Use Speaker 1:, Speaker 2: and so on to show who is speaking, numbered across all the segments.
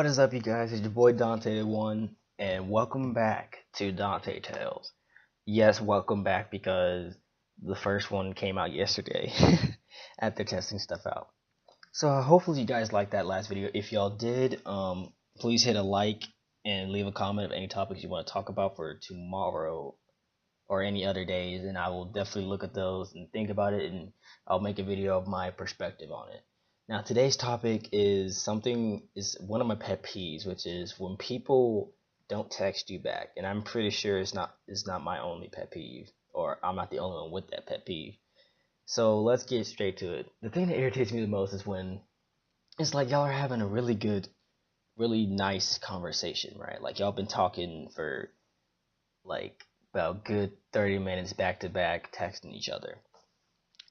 Speaker 1: What is up, you guys? It's your boy Dante the One, and welcome back to Dante Tales. Yes, welcome back because the first one came out yesterday after testing stuff out. So hopefully you guys liked that last video. If y'all did, please hit a like and leave a comment of any topics you want to talk about for tomorrow or any other days, and I will definitely look at those and think about it, and I'll make a video of my perspective on it. Now, today's topic is one of my pet peeves, which is when people don't text you back, and I'm pretty sure it's not my only pet peeve, or I'm not the only one with that pet peeve. So let's get straight to it. The thing that irritates me the most is when it's like y'all are having a really good, really nice conversation, right? Like y'all been talking for like about good 30 minutes back to back, texting each other,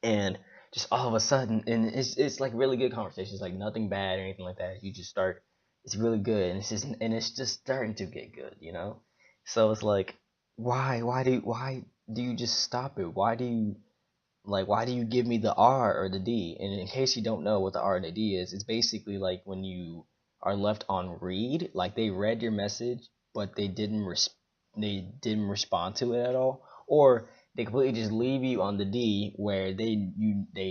Speaker 1: and just all of a sudden, and it's like really good conversations, like nothing bad or anything like that. You just start, it's really good, and it's just starting to get good, you know. So it's like, why do you just stop it? Why do you give me the R or the D? And in case you don't know what the R and the D is, it's basically like when you are left on read, like they read your message, but they didn't respond to it at all, or they completely just leave you on the D where they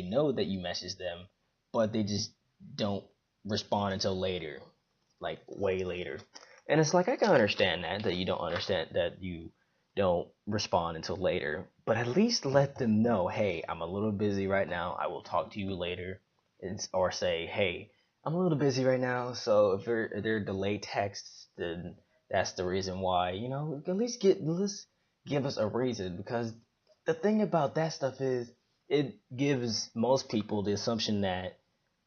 Speaker 1: know that you messaged them, but they just don't respond until later, like way later. And it's like I can understand that you don't understand that you don't respond until later, but at least let them know, hey, I'm a little busy right now. I will talk to you later, or say, hey, I'm a little busy right now. So if they're delayed texts, then that's the reason why. At least give us a reason, because the thing about that stuff is it gives most people the assumption that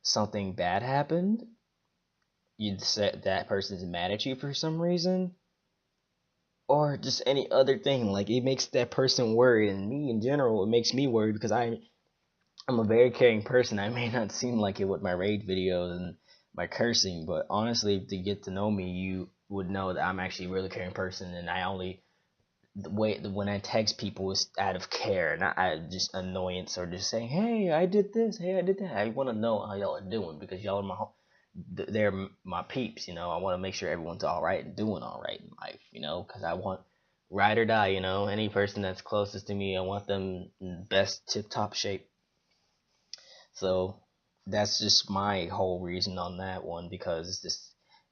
Speaker 1: something bad happened. You said that person's mad at you for some reason, or just any other thing. Like it makes that person worried, and me in general, it makes me worried because I'm a very caring person. I may not seem like it with my rage videos and my cursing, but honestly, to get to know me, you would know that I'm actually a really caring person, and I only the way when I text people is out of care, not out of just annoyance or just saying, "Hey, I did this. Hey, I did that." I want to know how y'all are doing because y'all are they're my peeps. I want to make sure everyone's all right and doing all right in life. Because I want ride or die. Any person that's closest to me, I want them in best tip top shape. So that's just my whole reason on that one, because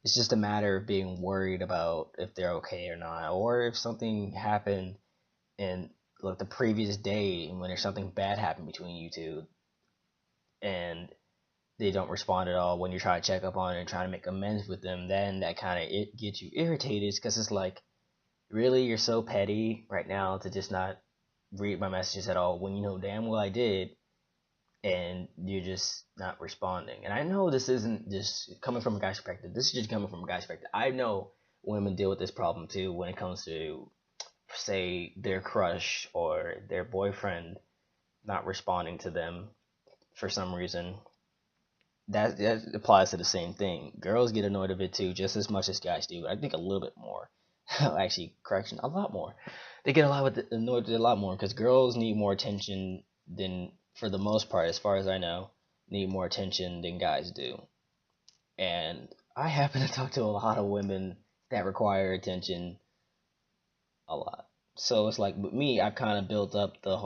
Speaker 1: it's just a matter of being worried about if they're okay or not, or if something happened in like the previous day when there's something bad happened between you two, and they don't respond at all when you try to check up on it and try to make amends with them. Then that kind of it gets you irritated, because it's like, really, you're so petty right now to just not read my messages at all when you know damn well I did, and you're just not responding. And I know this isn't just coming from a guy's perspective. This is just coming from a guy's perspective. I know women deal with this problem too when it comes to, say, their crush or their boyfriend not responding to them for some reason. That applies to the same thing. Girls get annoyed of it too, just as much as guys do. I think a little bit more. Actually, correction, a lot more. They get annoyed with it a lot more because girls need more attention than, for the most part, as far as I know, need more attention than guys do. And I happen to talk to a lot of women that require attention a lot. So it's like with me, I've kind of built up the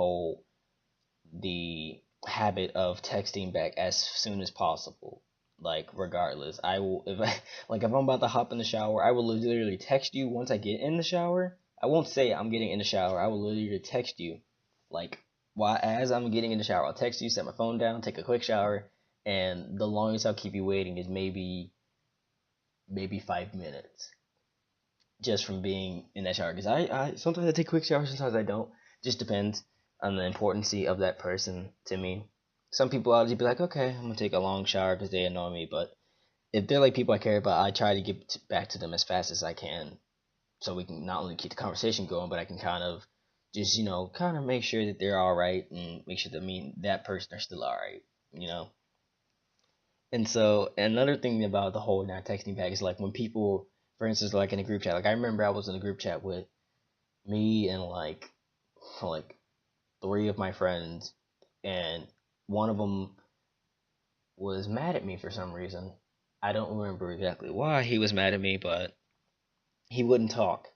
Speaker 1: habit of texting back as soon as possible. Like regardless, I will if I like if I'm about to hop in the shower, I will literally text you once I get in the shower. I won't say I'm getting in the shower. I will literally text you, like, while as I'm getting in the shower. I'll text you, set my phone down, take a quick shower, and the longest I'll keep you waiting is maybe 5 minutes, just from being in that shower. Because I sometimes I take quick showers, sometimes I don't. Just depends on the importance of that person to me. Some people I'll just be like, okay, I'm gonna take a long shower because they annoy me. But if they're like people I care about, I try to get back to them as fast as I can, so we can not only keep the conversation going, but I can kind of just kind of make sure that they're all right, and make sure that that person are still all right. You know. And so another thing about the whole not texting back is like when people, for instance, like in a group chat. Like I remember I was in a group chat with me and like three of my friends, and one of them was mad at me for some reason. I don't remember exactly why he was mad at me, but he wouldn't talk.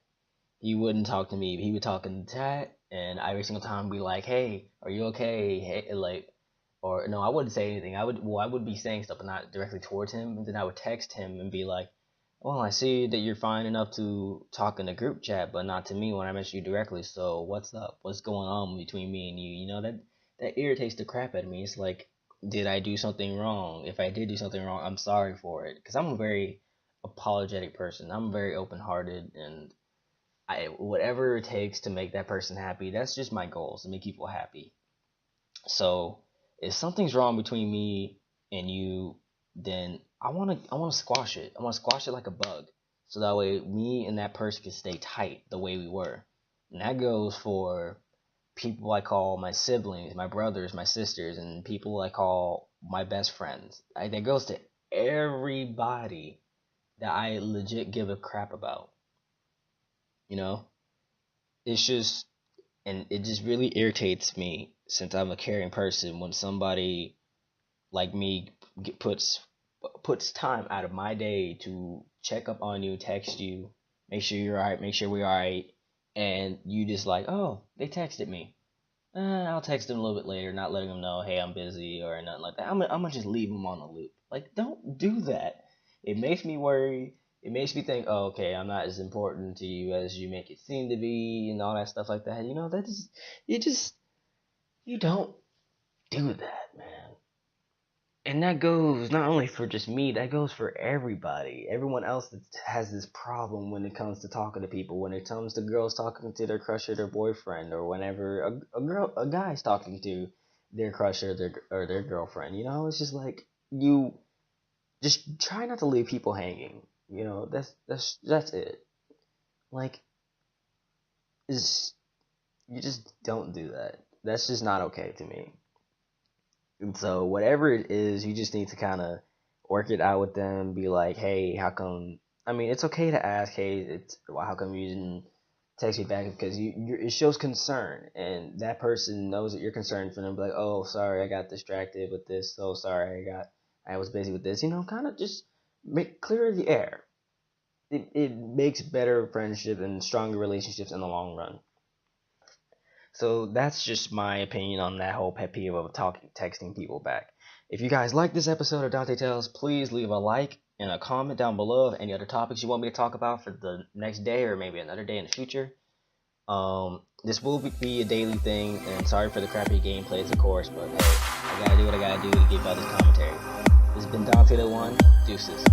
Speaker 1: He wouldn't talk to me. He would talk in the chat, and every single time be like, "Hey, are you okay?" Hey, like, or no, I wouldn't say anything. I would be saying stuff, but not directly towards him. And then I would text him and be like, "Well, I see that you're fine enough to talk in the group chat, but not to me when I message you directly. So what's up? What's going on between me and you? You know that irritates the crap out of me. It's like, did I do something wrong? If I did do something wrong, I'm sorry for it, because I'm a very apologetic person. I'm very open hearted, and whatever it takes to make that person happy, that's just my goals, to make people happy. So if something's wrong between me and you, then I wanna squash it. I wanna squash it like a bug. So that way me and that person can stay tight the way we were. And that goes for people I call my siblings, my brothers, my sisters, and people I call my best friends. That goes to everybody that I legit give a crap about. You know? It's just, and it just really irritates me, since I'm a caring person, when somebody like me puts time out of my day to check up on you, text you, make sure you're alright, make sure we're alright, and you just like, oh, they texted me. I'll text them a little bit later, not letting them know, hey, I'm busy or nothing like that. I'm gonna just leave them on the loop. Like, don't do that. It makes me worry. It makes me think, oh, okay, I'm not as important to you as you make it seem to be, and all that stuff like that. You know, that is, you don't do that, man. And that goes not only for just me, that goes for everybody. Everyone else that has this problem when it comes to talking to people, when it comes to girls talking to their crush or their boyfriend, or whenever a guy's talking to their crush or their girlfriend. You know, it's just like, you just try not to leave people hanging. You know, that's it. Like, is you just don't do that. That's just not okay to me. And so whatever it is, you just need to kind of work it out with them. Be like, hey, how come? I mean, it's okay to ask, hey, how come you didn't text me back? Because it shows concern, and that person knows that you're concerned for them. Be like, oh, sorry, I got distracted with this. So sorry, I was busy with this. You know, kind of just clear the air. It makes better friendship and stronger relationships in the long run. So that's just my opinion on that whole pet peeve of texting people back. If you guys like this episode of Dante Tales, please leave a like and a comment down below of any other topics you want me to talk about for the next day or maybe another day in the future. This will be a daily thing, and sorry for the crappy gameplays, of course, but hey, I gotta do what I gotta do to give out this commentary. This has been Dante the One. Deuces.